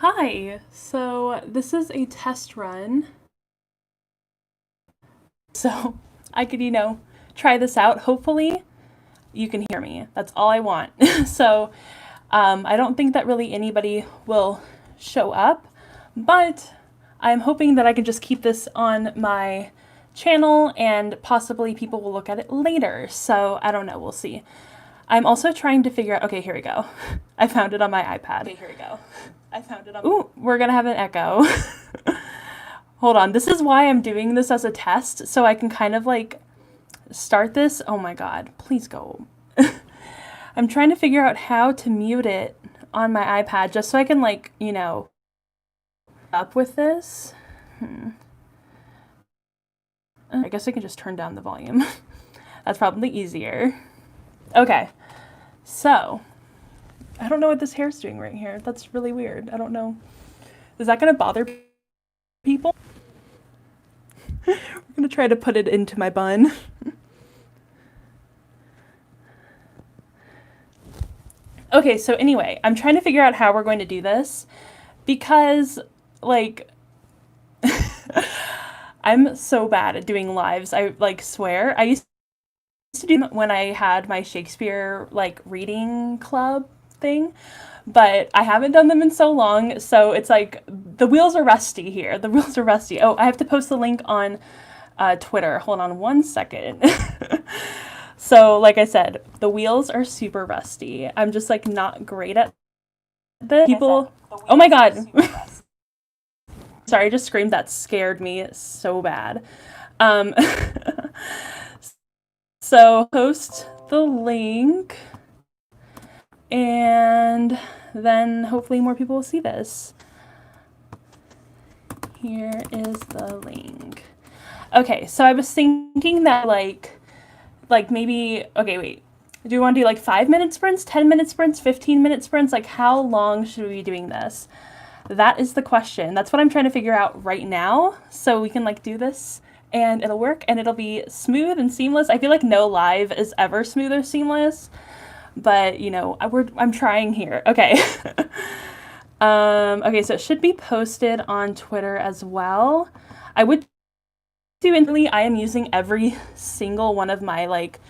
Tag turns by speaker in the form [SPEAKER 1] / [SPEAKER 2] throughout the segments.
[SPEAKER 1] Hi, so this is a test run. So I could, try this out. Hopefully you can hear me. That's all I want. So I don't think that really anybody will show up, but I'm hoping that I can just keep this on my channel and possibly people will look at it later. So I don't know, we'll see. I'm also trying to figure out, okay, here we go. I found it on my iPad. Okay, here we go. I found it on. Ooh, we're gonna have an echo. Hold on, this is why I'm doing this as a test, so I can kind of like start this. Oh my god, please go. I'm trying to figure out how to mute it on my iPad just so I can like, up with this. I guess I can just turn down the volume. That's probably easier. Okay, so I don't know what this hair's doing right here. That's really weird. I don't know. Is that gonna bother people? We're gonna try to put it into my bun. Okay, so anyway, I'm trying to figure out how we're going to do this because, like, I'm so bad at doing lives. I like swear. I used to do them when I had my Shakespeare like reading club thing, but I haven't done them in so long, so it's like the wheels are rusty here. The wheels are rusty. Oh, I have to post the link on Twitter. Hold on one second. So, like I said, the wheels are super rusty. I'm just like not great at this. People, oh my god. Sorry, I just screamed. That scared me so bad. Um, so post the link and then hopefully more people will see this. Here is the link. Okay, so I was thinking that like maybe, okay, wait. Do we want to do like 5-minute sprints, 10-minute sprints, 15-minute sprints? Like how long should we be doing this? That is the question. That's what I'm trying to figure out right now. So we can like do this and it'll work and it'll be smooth and seamless. I feel like no live is ever smooth or seamless, but I'm trying here. Okay. Okay, so it should be posted on Twitter as well. I would do instantly. I am using every single one of my like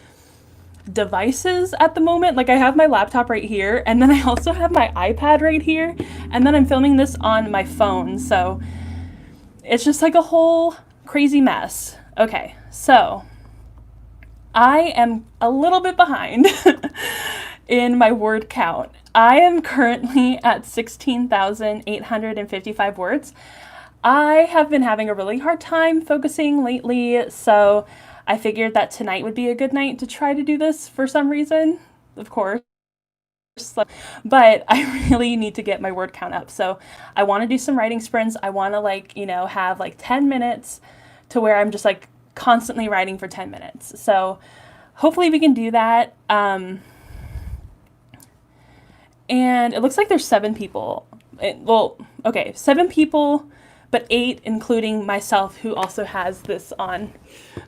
[SPEAKER 1] devices at the moment. Like I have my laptop right here and then I also have my iPad right here and then I'm filming this on my phone. So it's just like a whole crazy mess. Okay, so I am a little bit behind in my word count. I am currently at 16,855 words. I have been having a really hard time focusing lately, so I figured that tonight would be a good night to try to do this for some reason, of course. But I really need to get my word count up. So I want to do some writing sprints. I want to like, have like 10 minutes to where I'm just like constantly writing for 10 minutes. So hopefully we can do that. And it looks like there's 7 people. Okay, 7 people, but 8 including myself who also has this on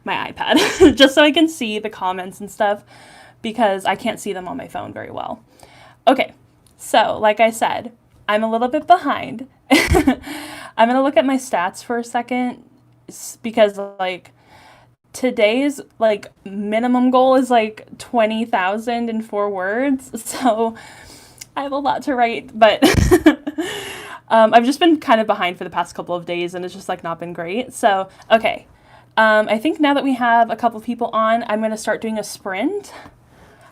[SPEAKER 1] my iPad, just so I can see the comments and stuff because I can't see them on my phone very well. Okay, so like I said, I'm a little bit behind. I'm gonna look at my stats for a second because like today's like minimum goal is like 20,004 words, so I have a lot to write, but I've just been kind of behind for the past couple of days and it's just like not been great. So, okay. I think now that we have a couple people on, I'm going to start doing a sprint.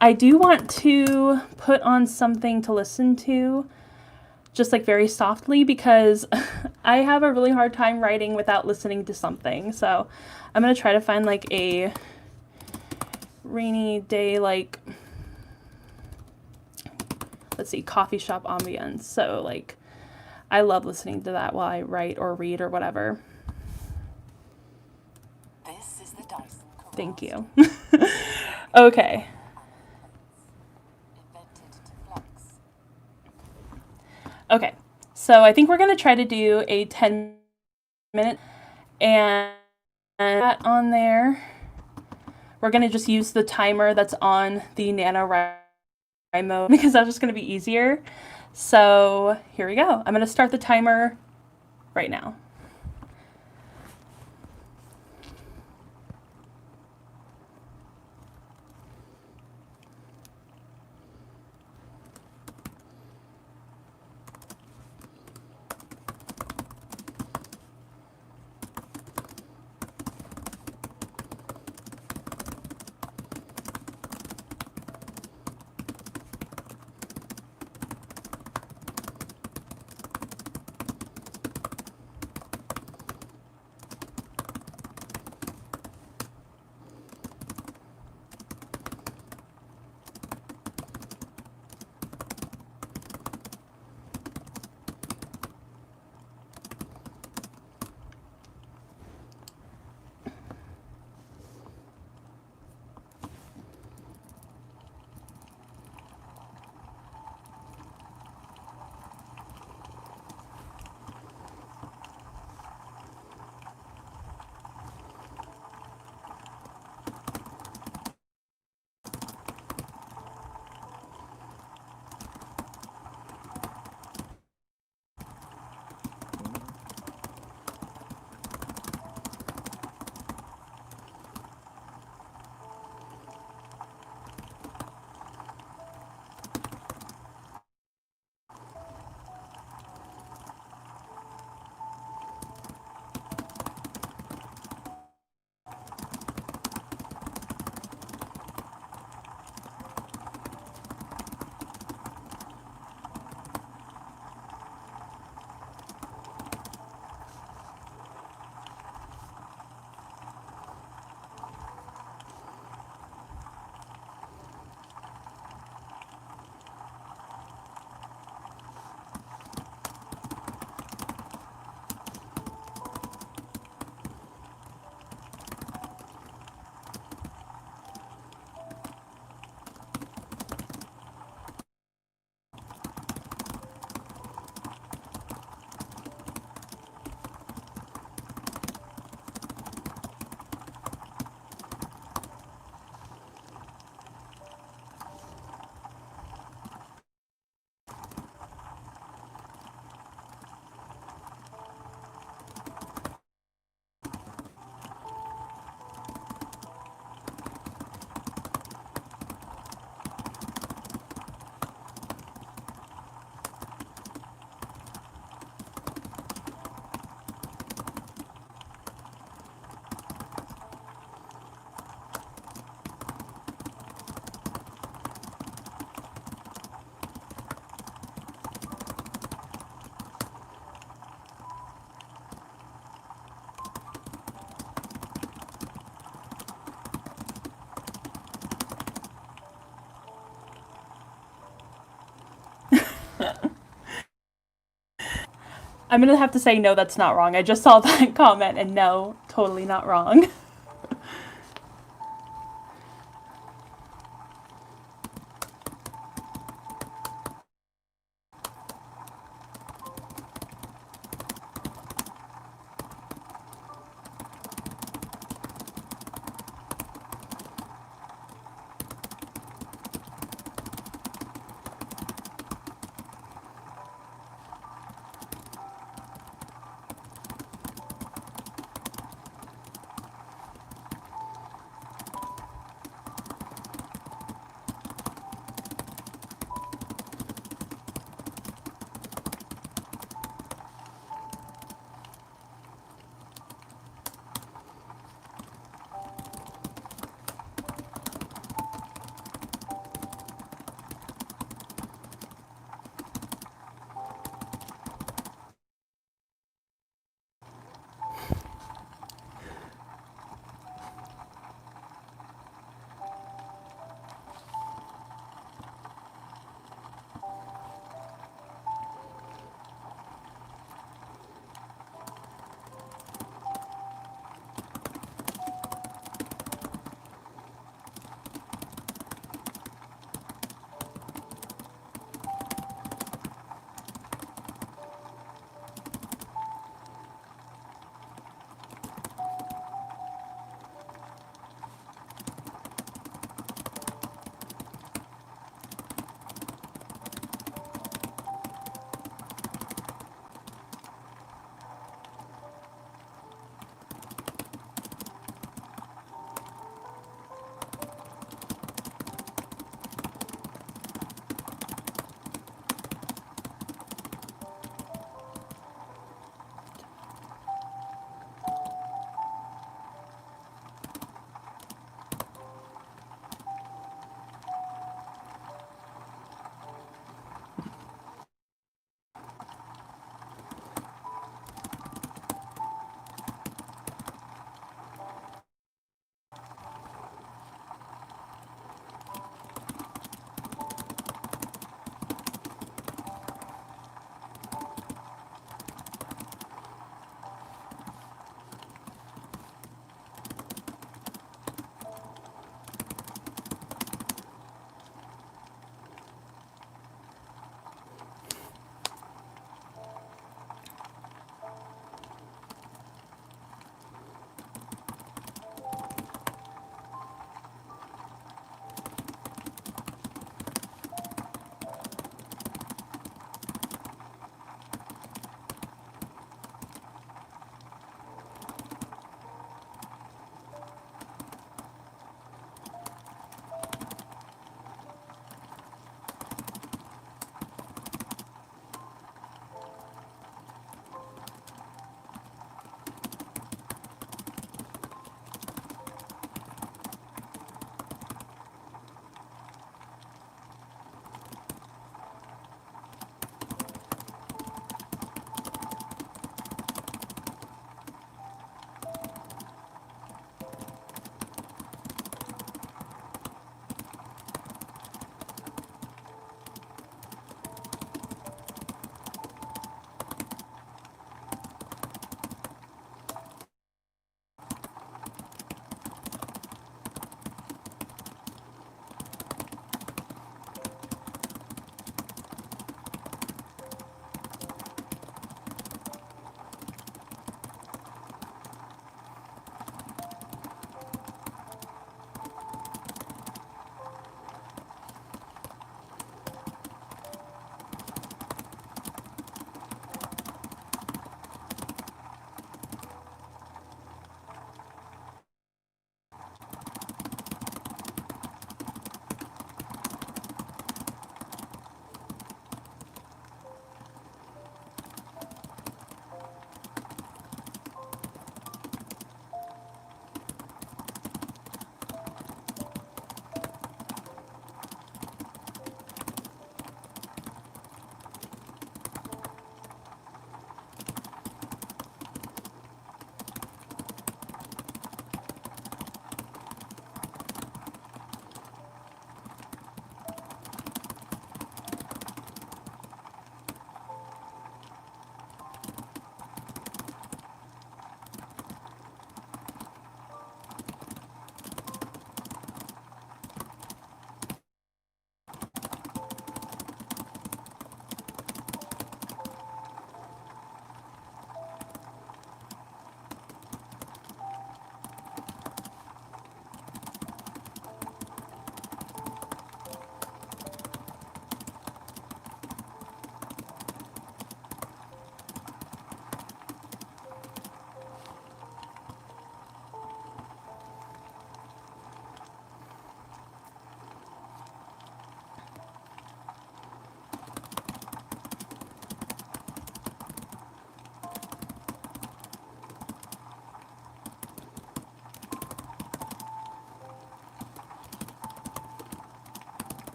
[SPEAKER 1] I do want to put on something to listen to, just like very softly, because I have a really hard time writing without listening to something. So I'm going to try to find like a rainy day, like, let's see, coffee shop ambience. So like, I love listening to that while I write or read or whatever.
[SPEAKER 2] This is the Dyson Corral.
[SPEAKER 1] Thank you. Okay.
[SPEAKER 2] Invented to flex.
[SPEAKER 1] Okay. So I think we're going to try to do a 10-minute and that on there. We're going to just use the timer that's on the NaNoWriMo because that's just going to be easier So here we go. I'm going to start the timer right now. I'm going to have to say, no, that's not wrong. I just saw that comment, and no, totally not wrong.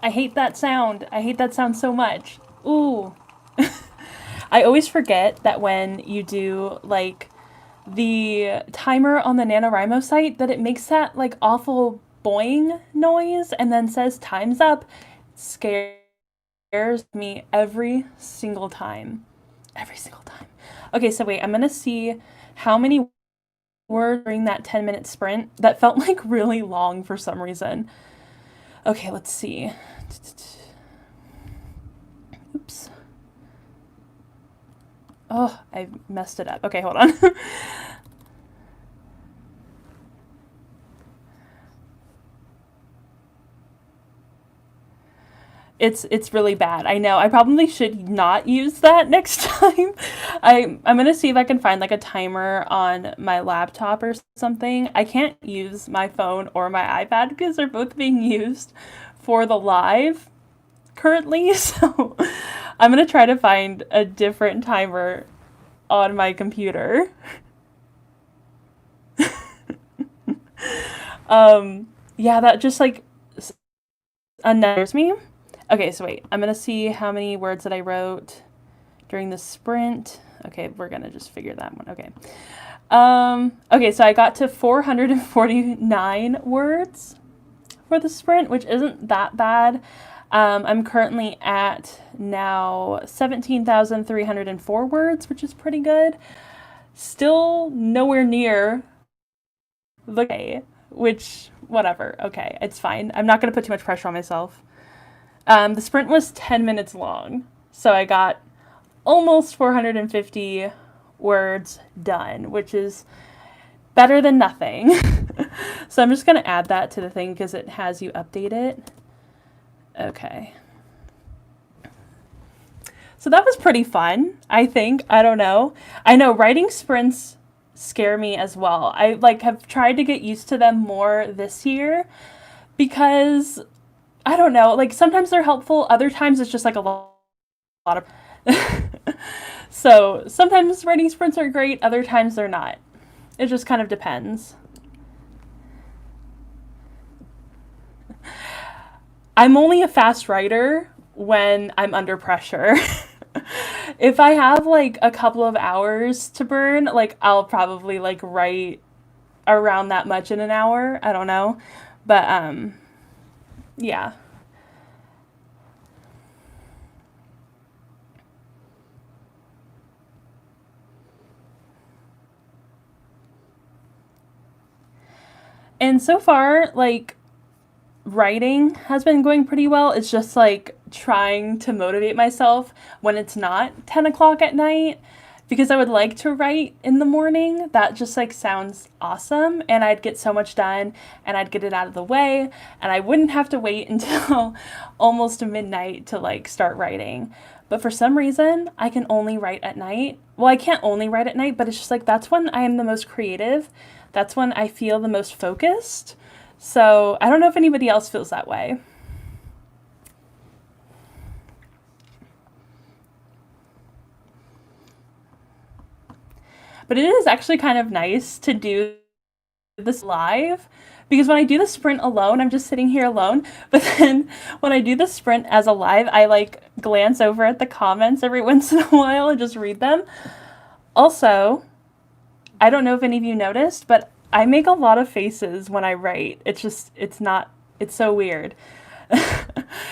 [SPEAKER 1] I hate that sound. I hate that sound so much. Ooh. I always forget that when you do, like, the timer on the NaNoWriMo site, that it makes that, like, awful boing noise and then says time's up. It scares me every single time. Every single time. Okay, so wait, I'm gonna see how many words during that 10-minute sprint. That felt, like, really long for some reason. Okay, let's see. Oops. Oh, I messed it up. Okay, hold on. It's really bad. I know. I probably should not use that next time. I'm gonna see if I can find like a timer on my laptop or something. I can't use my phone or my iPad because they're both being used for the live currently. So I'm gonna try to find a different timer on my computer. Yeah, that just like unnerves me. Okay, so wait, I'm gonna see how many words that I wrote during the sprint. Okay, we're gonna just figure that one. Okay. Okay, so I got to 449 words for the sprint, which isn't that bad. I'm currently at now 17,304 words, which is pretty good. Still nowhere near the K, which, whatever. Okay, it's fine. I'm not gonna put too much pressure on myself. The sprint was 10 minutes long, so I got almost 450 words done, which is better than nothing. So I'm just going to add that to the thing because it has you update it. Okay. So that was pretty fun, I think. I don't know. I know writing sprints scare me as well. I like have tried to get used to them more this year because I don't know, like sometimes they're helpful, other times it's just like a lot of So sometimes writing sprints are great, other times they're not. It just kind of depends. I'm only a fast writer when I'm under pressure. If I have like a couple of hours to burn, like I'll probably like write around that much in an hour. I don't know. But yeah. And so far, like, writing has been going pretty well. It's just like trying to motivate myself when it's not 10 o'clock at night because I would like to write in the morning. That just like sounds awesome. And I'd get so much done and I'd get it out of the way and I wouldn't have to wait until almost midnight to like start writing. But for some reason, I can only write at night. Well, I can't only write at night, but it's just like that's when I am the most creative. That's when I feel the most focused. So I don't know if anybody else feels that way. But it is actually kind of nice to do this live because when I do the sprint alone, I'm just sitting here alone. But then when I do the sprint as a live, I like glance over at the comments every once in a while and just read them. Also, I don't know if any of you noticed, but I make a lot of faces when I write. It's so weird.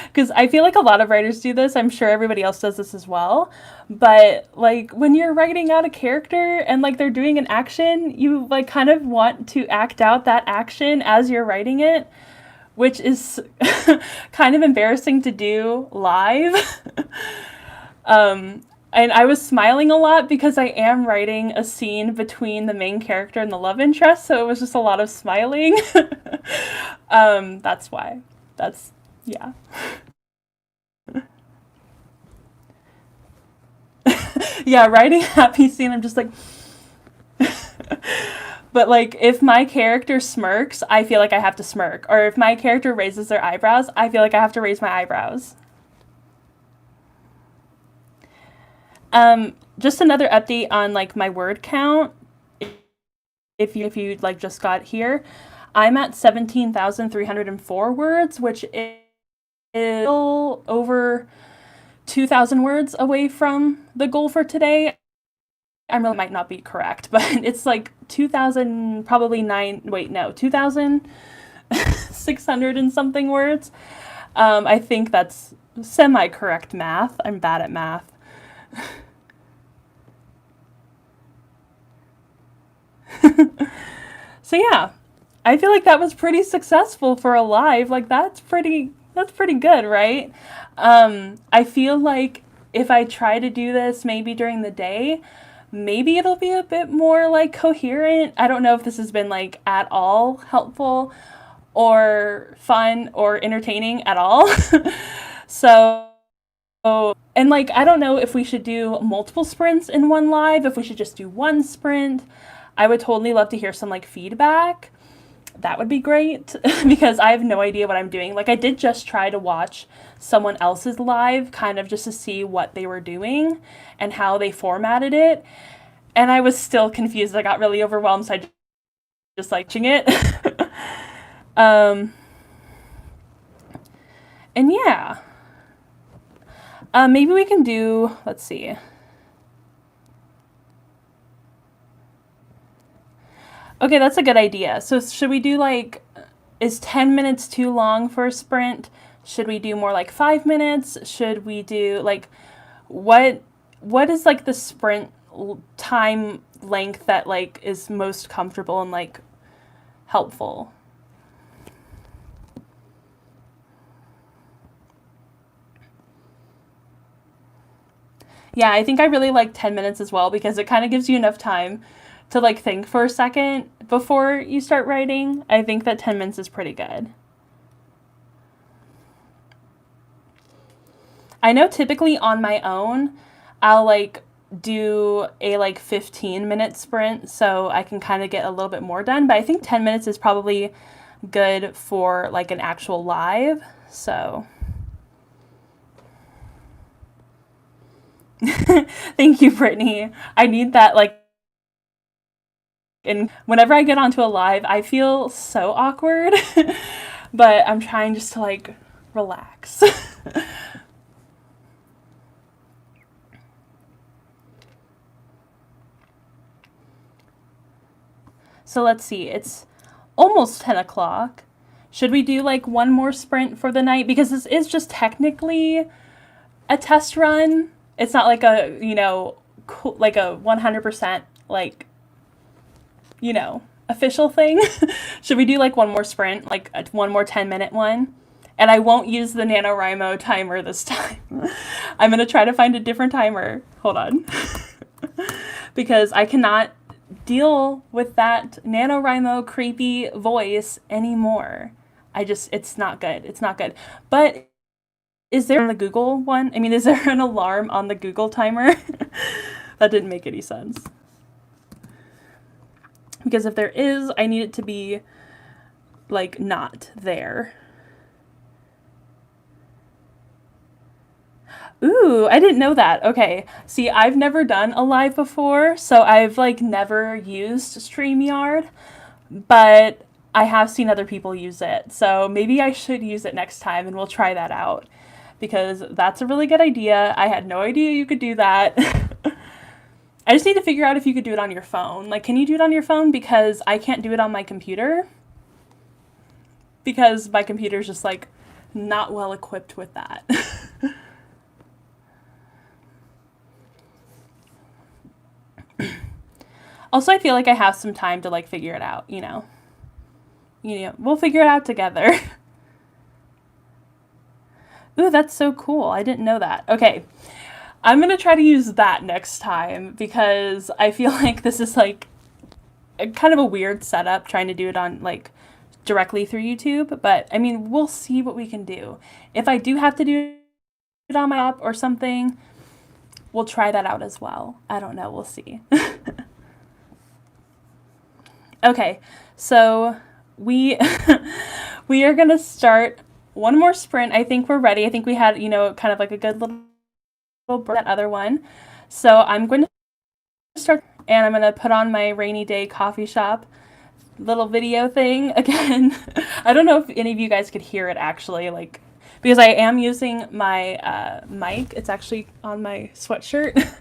[SPEAKER 1] Because I feel like a lot of writers do this. I'm sure everybody else does this as well. But like when you're writing out a character and like they're doing an action, you like kind of want to act out that action as you're writing it, which is kind of embarrassing to do live. And I was smiling a lot because I am writing a scene between the main character and the love interest, so it was just a lot of smiling. That's why. Yeah. Yeah, writing a happy scene, I'm just like... But, like, if my character smirks, I feel like I have to smirk. Or if my character raises their eyebrows, I feel like I have to raise my eyebrows. Just another update on like my word count. If you like just got here, I'm at 17,304 words, which still over 2,000 words away from the goal for today. I really might not be correct, but it's like 2,000, probably 2,600 and something words. I think that's semi-correct math. I'm bad at math. So yeah, I feel like that was pretty successful for a live. Like that's pretty good, right? I feel like if I try to do this maybe during the day, maybe it'll be a bit more like coherent. I don't know if this has been like at all helpful or fun or entertaining at all. So, and like, I don't know if we should do multiple sprints in one live, if we should just do one sprint. I would totally love to hear some like feedback. That would be great because I have no idea what I'm doing. Like, I did just try to watch someone else's live kind of just to see what they were doing and how they formatted it. And I was still confused. I got really overwhelmed, so I just like watching it. And yeah. Maybe we can do, let's see. Okay, that's a good idea. So should we do like, is 10 minutes too long for a sprint? Should we do more like 5 minutes? Should we do like, what is like the sprint time length that like is most comfortable and like helpful? Yeah, I think I really like 10 minutes as well because it kind of gives you enough time to like think for a second before you start writing. I think that 10 minutes is pretty good. I know typically on my own, I'll like do a like 15-minute sprint so I can kind of get a little bit more done, but I think 10 minutes is probably good for like an actual live. So thank you, Brittany. I need that like, and whenever I get onto a live, I feel so awkward, but I'm trying just to like relax. So let's see, it's almost 10 o'clock. Should we do like one more sprint for the night? Because this is just technically a test run. It's not like a, like a 100% like, official thing. Should we do like one more sprint, like one more 10-minute one? And I won't use the NaNoWriMo timer this time. I'm going to try to find a different timer. Hold on. Because I cannot deal with that NaNoWriMo creepy voice anymore. It's not good. It's not good. But is there on the Google one? I mean, is there an alarm on the Google timer? That didn't make any sense. Because if there is, I need it to be like not there. Ooh, I didn't know that. Okay. See, I've never done a live before, so I've like never used StreamYard, but I have seen other people use it. So maybe I should use it next time and we'll try that out because that's a really good idea. I had no idea you could do that. I just need to figure out if you could do it on your phone. Like, can you do it on your phone? Because I can't do it on my computer. Because my computer's just like not well equipped with that. Also, I feel like I have some time to like figure it out, we'll figure it out together. Ooh, that's so cool. I didn't know that. Okay. I'm going to try to use that next time because I feel like this is like kind of a weird setup trying to do it on like directly through YouTube, but I mean, we'll see what we can do. If I do have to do it on my app or something, we'll try that out as well. I don't know. We'll see. Okay, so we we are gonna start one more sprint. I think we're ready. I think we had, kind of like a good little break that other one. So I'm going to start and I'm going to put on my rainy day coffee shop little video thing again. I don't know if any of you guys could hear it actually, like because I am using my mic. It's actually on my sweatshirt.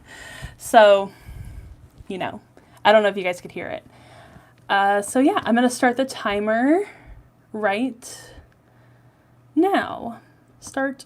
[SPEAKER 1] So, you know, I don't know if you guys could hear it. So yeah, I'm going to start the timer right now. Start.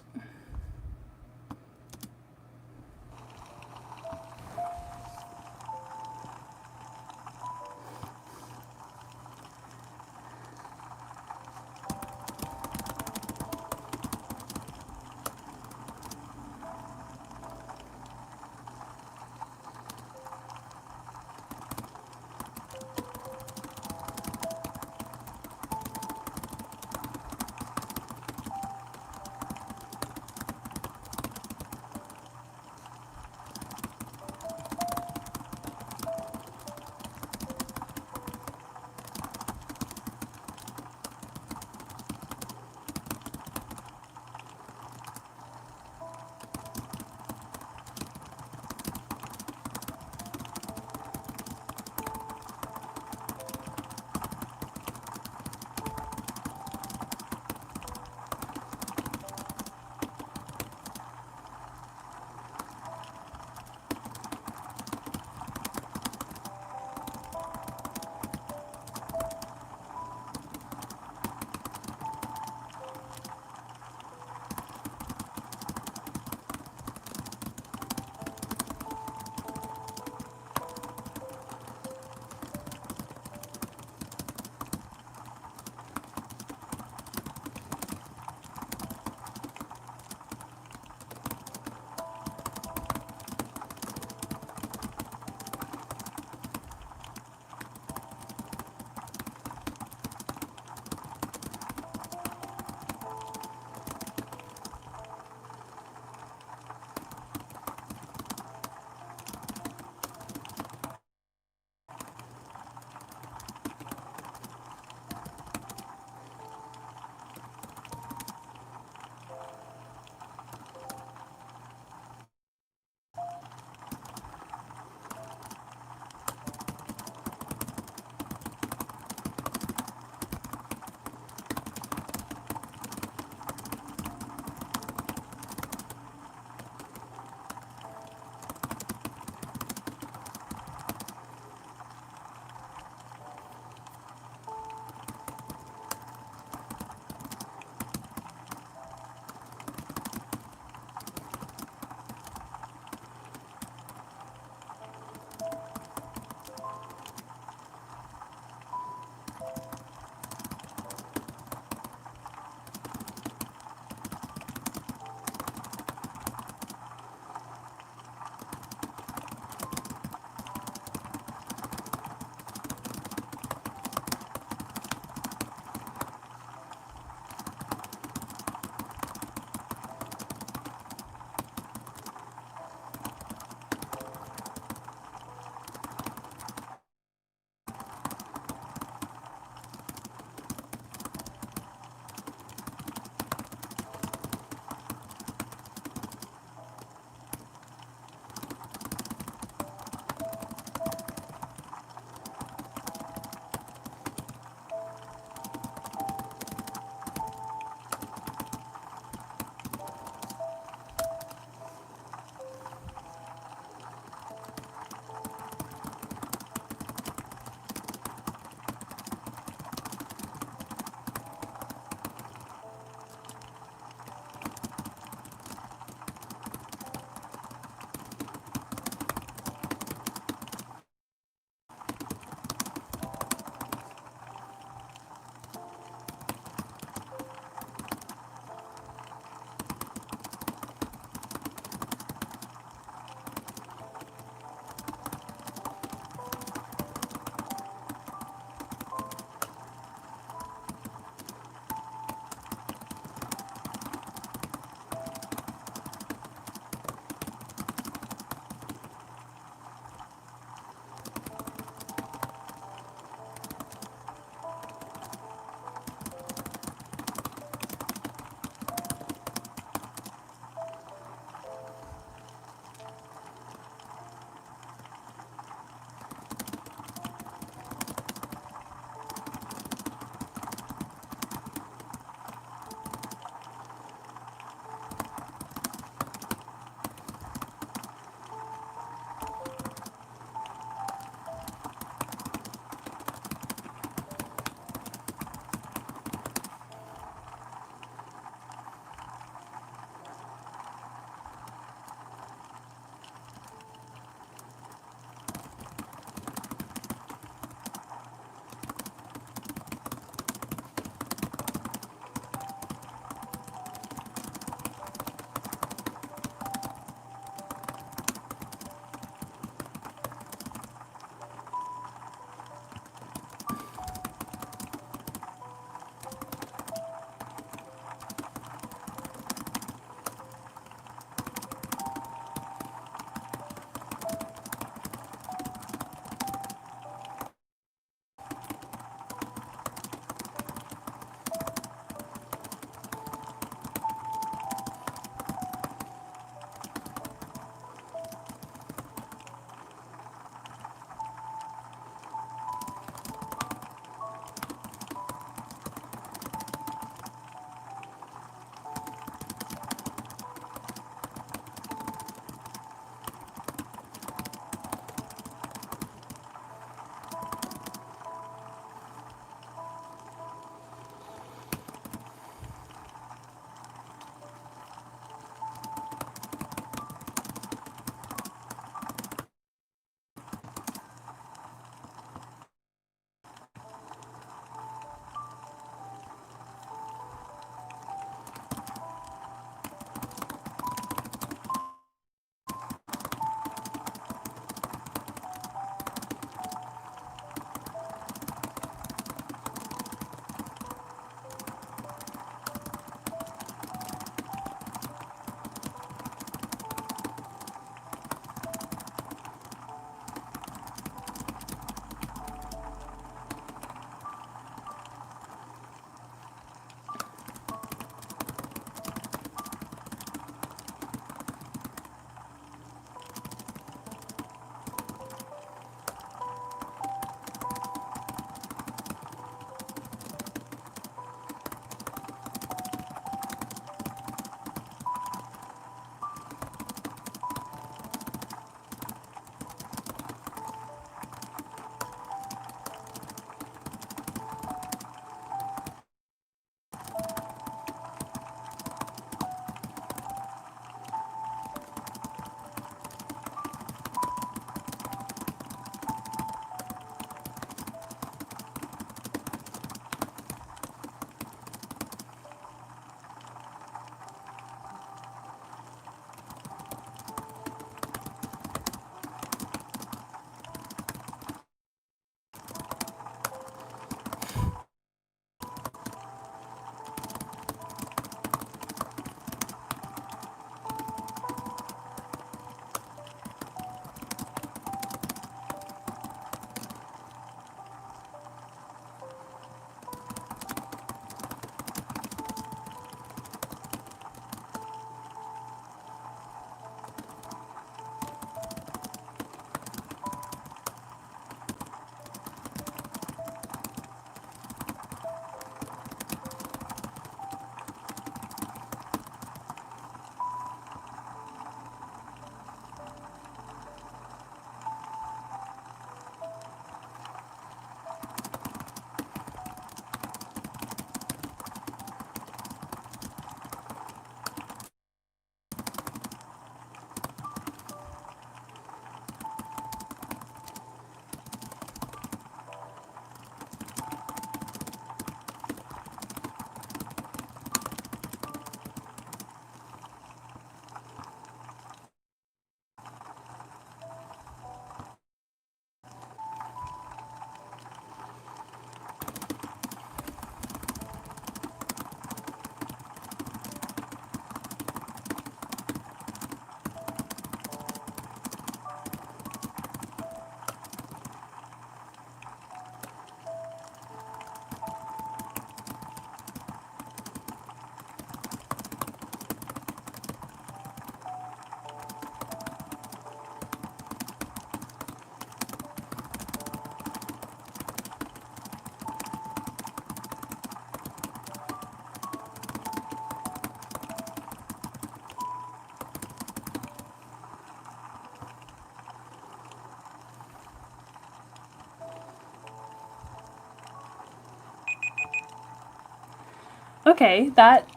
[SPEAKER 1] Okay, that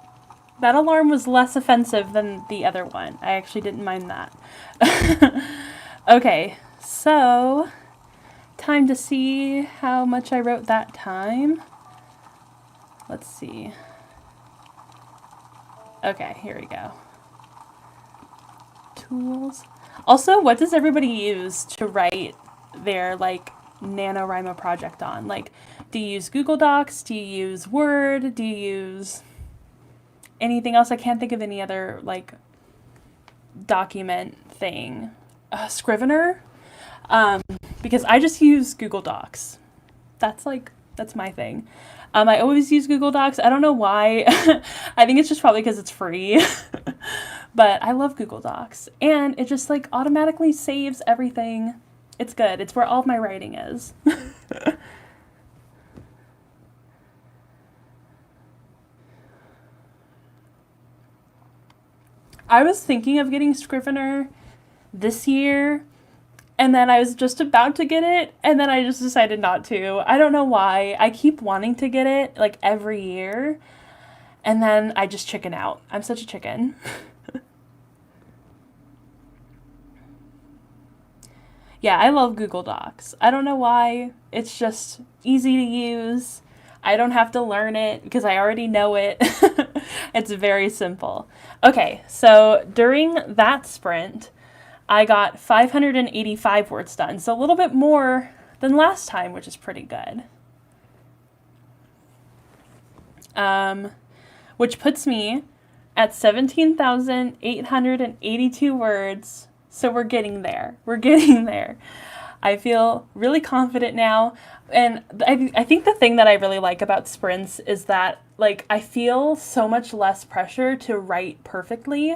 [SPEAKER 1] alarm was less offensive than the other one. I actually didn't mind that. Okay, so time to see how much I wrote that time. Let's see. Okay, here we go. Tools. Also, what does everybody use to write their like NaNoWriMo project on? Like, do you use Google Docs? Do you use Word? Do you use anything else? I can't think of any other like document thing. Scrivener? Because I just use Google Docs. That's my thing. I always use Google Docs. I don't know why. I think it's just probably because it's free. But I love Google Docs. And it just like automatically saves everything. It's good. It's where all of my writing is. I was thinking of getting Scrivener this year, and then I was just about to get it, and then I just decided not to. I don't know why. I keep wanting to get it like every year, and then I just chicken out. I'm such a chicken. Yeah, I love Google Docs. I don't know why. It's just easy to use. I don't have to learn it because I already know it. It's very simple. Okay, so during that sprint, I got 585 words done, so a little bit more than last time, which is pretty good. Which puts me at 17,882 words. So we're getting there. We're getting there. I feel really confident now. And I think the thing that I really like about sprints is that like I feel so much less pressure to write perfectly,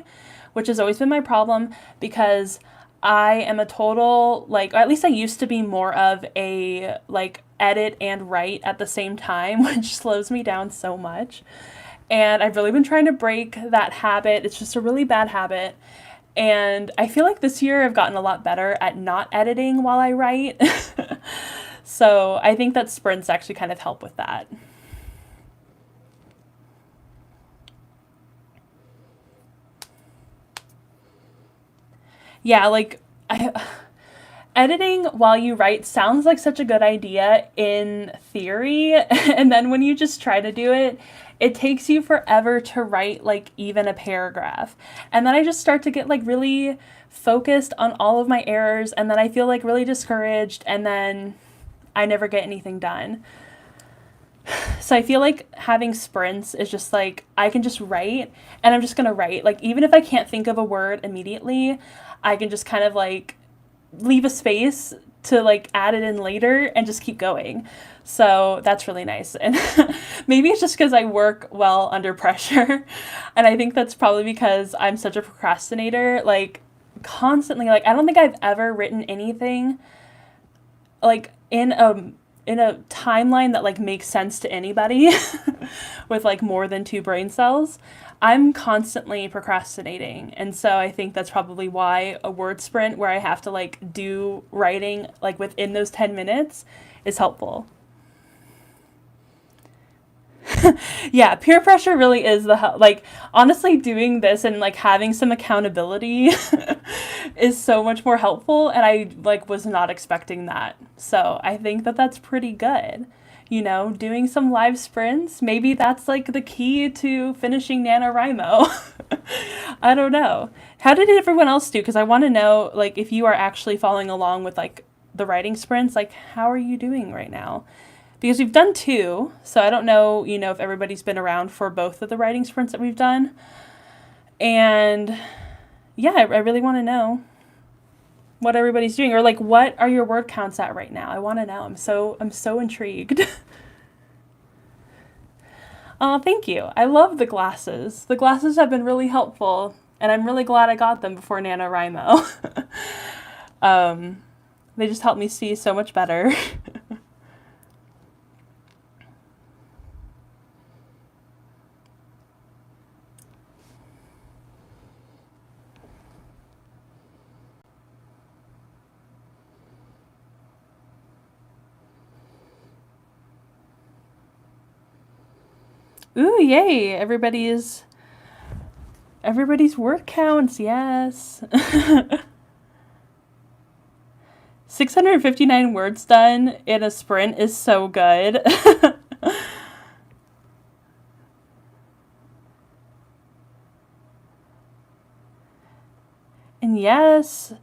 [SPEAKER 1] which has always been my problem because I am a total like, or at least I used to be more of a like edit and write at the same time, which slows me down so much. And I've really been trying to break that habit. It's just a really bad habit. And I feel like this year I've gotten a lot better at not editing while I write. So I think that sprints actually kind of help with that. Yeah, like editing while you write sounds like such a good idea in theory, and then when you just try to do it, it takes you forever to write like even a paragraph. And then I just start to get like really focused on all of my errors, and then I feel like really discouraged, and then I never get anything done. So I feel like having sprints is just like I can just write and I'm just going to write. Like even if I can't think of a word immediately, I can just kind of like leave a space to like add it in later and just keep going. So that's really nice. And maybe it's just because I work well under pressure. And I think that's probably because I'm such a procrastinator. Like constantly, like I don't think I've ever written anything like in a timeline that like makes sense to anybody with like more than two brain cells. I'm constantly procrastinating. And so I think that's probably why a word sprint where I have to like do writing like within those 10 minutes is helpful. Yeah, peer pressure really is like honestly doing this and like having some accountability is so much more helpful, and I like was not expecting that. So, I think that that's pretty good. You know, doing some live sprints, maybe that's like the key to finishing NaNoWriMo. I don't know. How did everyone else do? Because I want to know like if you are actually following along with like the writing sprints, like how are you doing right now? Because we've done two, so I don't know, you know, if everybody's been around for both of the writing sprints that we've done. And yeah, I really want to know what everybody's doing, or like what are your word counts at right now? I want to know. I'm so intrigued. Oh, thank you. I love the glasses. The glasses have been really helpful, and I'm really glad I got them before NaNoWriMo. They just help me see so much better. Ooh, yay! Everybody's word counts. Yes. 659 words done in a sprint is so good. And yes,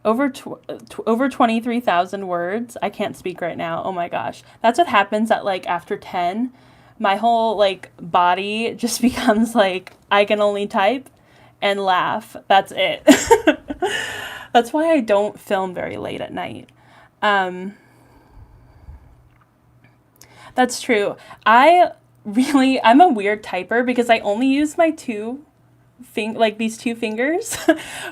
[SPEAKER 1] over 23,000 words. I can't speak right now. Oh my gosh. That's what happens at like after 10. My whole like body just becomes like I can only type and laugh. That's it. That's why I don't film very late at night. Um, that's true. I'm a weird typer because I only use my like these two fingers,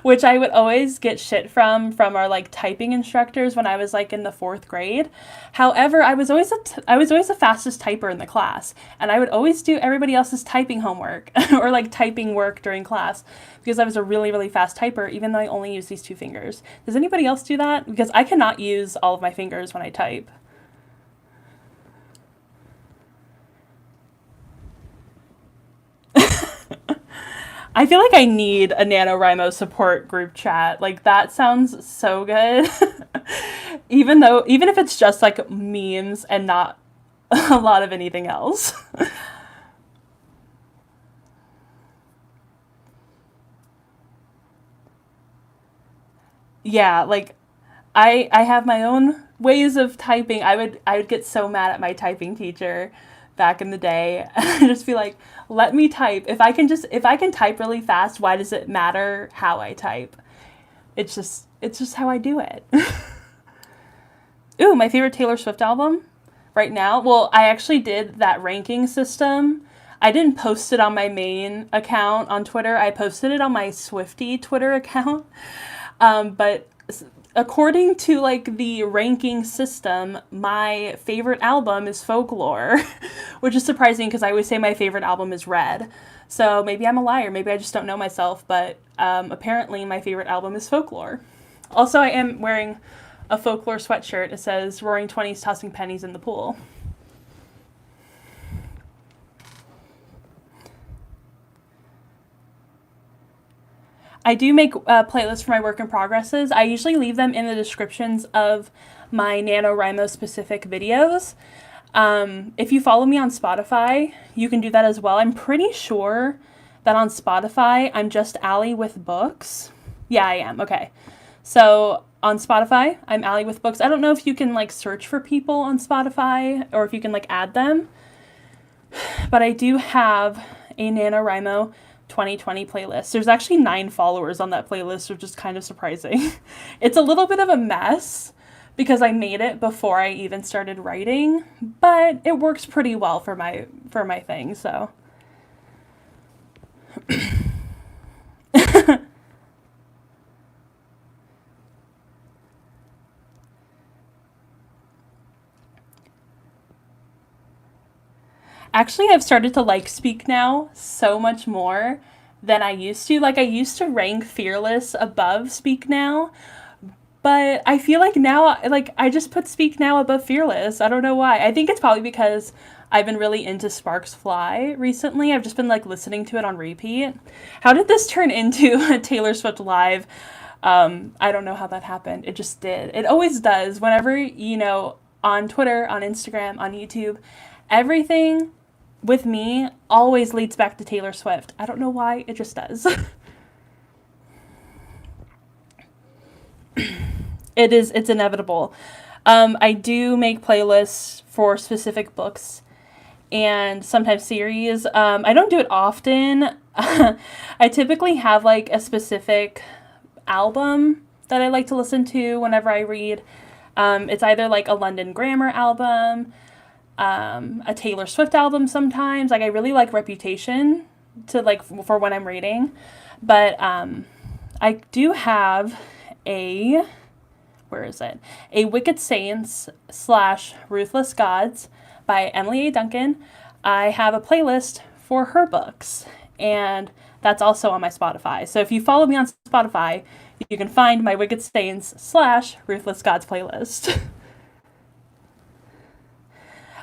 [SPEAKER 1] which I would always get shit from our like typing instructors when I was like in the fourth grade. However, I was always the fastest typer in the class, and I would always do everybody else's typing homework or like typing work during class because I was a really fast typer, even though I only use these two fingers. Does anybody else do that? Because I cannot use all of my fingers when I type. I feel like I need a NaNoWriMo support group chat. Like that sounds so good. Even if it's just like memes and not a lot of anything else. Yeah, like I have my own ways of typing. I would get so mad at my typing teacher back in the day. I'd just be like, "Let me type. If I can type really fast, why does it matter how I type?" It's just how I do it. Ooh, my favorite Taylor Swift album right now. Well, I actually did that ranking system. I didn't post it on my main account on Twitter. I posted it on my Swifty Twitter account. But according to like the ranking system, my favorite album is Folklore, which is surprising because I always say my favorite album is Red. So maybe I'm a liar. Maybe I just don't know myself. But apparently, my favorite album is Folklore. Also, I am wearing a Folklore sweatshirt. It says "Roaring Twenties, tossing pennies in the pool." I do make playlists for my work in progresses. I usually leave them in the descriptions of my NaNoWriMo specific videos. If you follow me on Spotify, you can do that as well. I'm pretty sure that on Spotify, I'm just Allie with books. Yeah, I am. Okay. So on Spotify, I'm Allie with books. I don't know if you can like search for people on Spotify or if you can like add them, but I do have a NaNoWriMo 2020 playlist. There's actually 9 followers on that playlist, which is kind of surprising. It's a little bit of a mess because I made it before I even started writing, but it works pretty well for my thing, so. Actually, I've started to like Speak Now so much more than I used to. Like I used to rank Fearless above Speak Now, but I feel like now, like, I just put Speak Now above Fearless. I don't know why. I think it's probably because I've been really into Sparks Fly recently. I've just been, like, listening to it on repeat. How did this turn into a Taylor Swift Live? I don't know how that happened. It just did. It always does. Whenever, on Twitter, on Instagram, on YouTube, everything with me always leads back to Taylor Swift. I don't know why. It just does. It's inevitable. I do make playlists for specific books and sometimes series. I don't do it often. I typically have like a specific album that I like to listen to whenever I read. It's either like a London Grammar album, a Taylor Swift album sometimes. Like I really like Reputation to like for when I'm reading. But I do have a where is it? A Wicked Saints / Ruthless Gods by Emily A. Duncan. I have a playlist for her books, and that's also on my Spotify. So if you follow me on Spotify, you can find my Wicked Saints / Ruthless Gods playlist.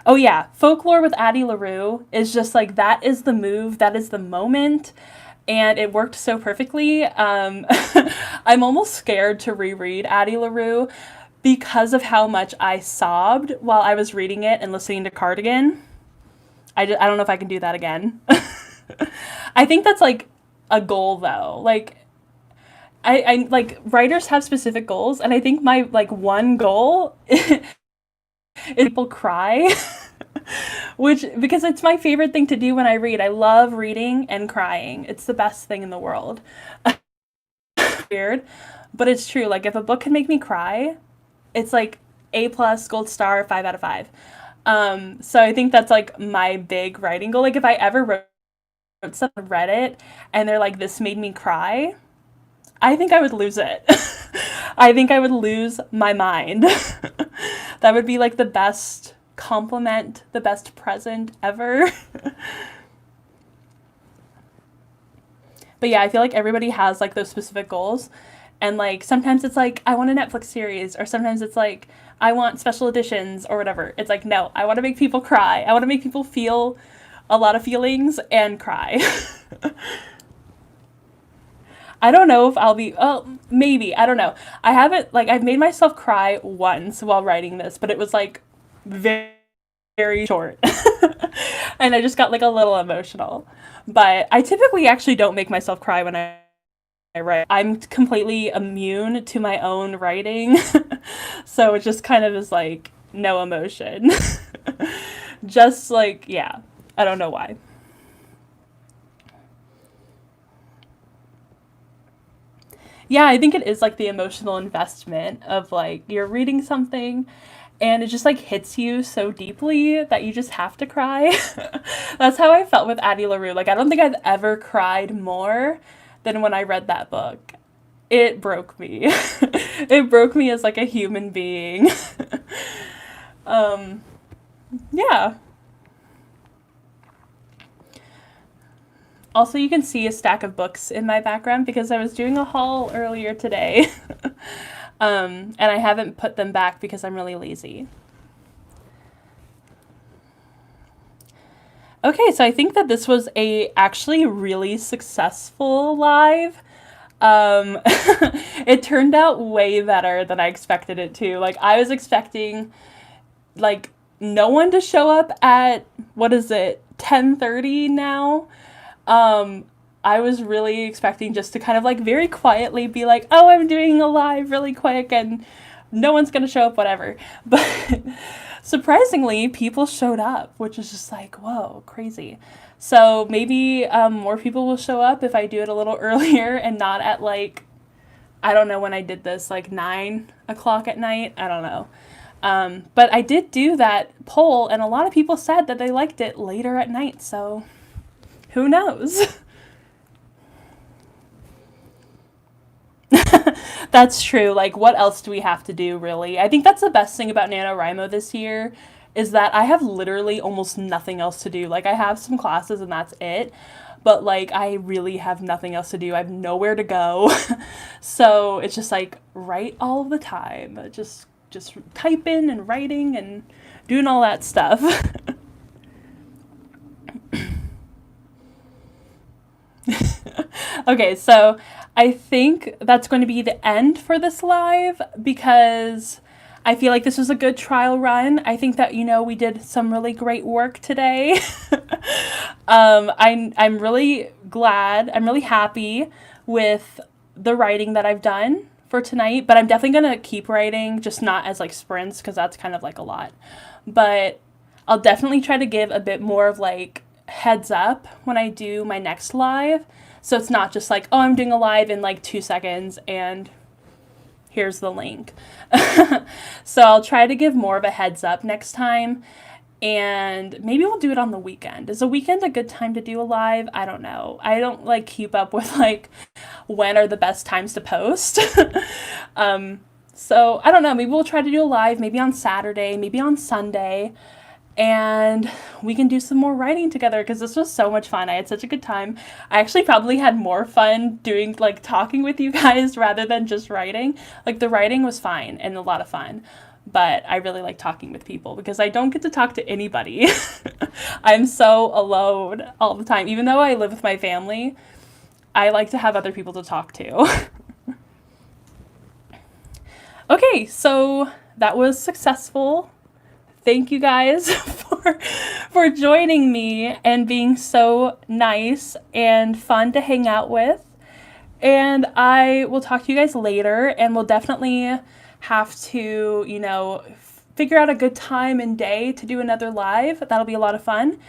[SPEAKER 1] Oh yeah, Folklore with Addie LaRue is just like that is the move, that is the moment, and it worked so perfectly. I'm almost scared to reread Addie LaRue because of how much I sobbed while I was reading it and listening to Cardigan. I don't know if I can do that again. I think that's like a goal though. Like I like writers have specific goals, and I think my like one goal is people cry. Which, because it's my favorite thing to do when I read. I love reading and crying. It's the best thing in the world. Weird, but it's true. Like, if a book can make me cry, it's like A plus, gold star, 5 out of 5. So I think that's like my big writing goal. Like, if I ever wrote something, read it, and they're like, this made me cry, I think I would lose it. I think I would lose my mind. That would be like the best compliment, the best present ever. But yeah, I feel like everybody has like those specific goals. And like sometimes it's like, I want a Netflix series, or sometimes it's like, I want special editions or whatever. It's like, no, I want to make people cry. I want to make people feel a lot of feelings and cry. I don't know if I'll be, oh, maybe, I don't know. I haven't, like, I've made myself cry once while writing this, but it was like very, very short. And I just got like a little emotional. But I typically actually don't make myself cry when I write. I'm completely immune to my own writing. So it just kind of is like no emotion. Just like, yeah, I don't know why. Yeah, I think it is like the emotional investment of like you're reading something and it just like hits you so deeply that you just have to cry. That's how I felt with Addie LaRue. Like, I don't think I've ever cried more than when I read that book. It broke me. It broke me as like a human being. um, yeah. Also, you can see a stack of books in my background because I was doing a haul earlier today. And I haven't put them back because I'm really lazy. Okay, so I think that this was a actually really successful live. It turned out way better than I expected it to. Like, I was expecting like no one to show up at, what is it, 10:30 now. I was really expecting just to kind of like very quietly be like, oh, I'm doing a live really quick and no one's gonna show up, whatever. But surprisingly, people showed up, which is just like, whoa, crazy. So maybe more people will show up if I do it a little earlier and not at like, I don't know when I did this, like 9 o'clock at night. I don't know. But I did do that poll, and a lot of people said that they liked it later at night, so who knows? That's true. Like, what else do we have to do, really? I think that's the best thing about NaNoWriMo this year is that I have literally almost nothing else to do. Like, I have some classes and that's it. But, like, I really have nothing else to do. I have nowhere to go. So it's just, like, write all the time. Just typing and writing and doing all that stuff. Okay, so I think that's going to be the end for this live because I feel like this was a good trial run. I think that, we did some really great work today. I'm really glad. I'm really happy with the writing that I've done for tonight, but I'm definitely going to keep writing, just not as like sprints because that's kind of like a lot. But I'll definitely try to give a bit more of like heads up when I do my next live. So it's not just like, oh, I'm doing a live in like 2 seconds and here's the link. So I'll try to give more of a heads up next time. And maybe we'll do it on the weekend. Is a weekend a good time to do a live? I don't know. I don't like keep up with like when are the best times to post. So I don't know. Maybe we'll try to do a live maybe on Saturday, maybe on Sunday. And we can do some more writing together because this was so much fun. I had such a good time. I actually probably had more fun doing talking with you guys rather than just writing. Like the writing was fine and a lot of fun. but I really like talking with people because I don't get to talk to anybody. I'm so alone all the time. Even though I live with my family, I like to have other people to talk to. Okay, so that was successful. Thank you guys for joining me and being so nice and fun to hang out with. And I will talk to you guys later, and we'll definitely have to, figure out a good time and day to do another live. That'll be a lot of fun.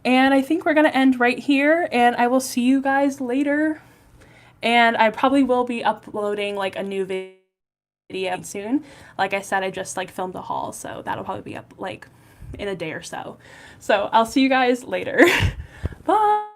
[SPEAKER 1] And I think we're going to end right here, and I will see you guys later. And I probably will be uploading like a new video soon. Like I said, I just like filmed a haul, so that'll probably be up like in a day or so. So I'll see you guys later. Bye.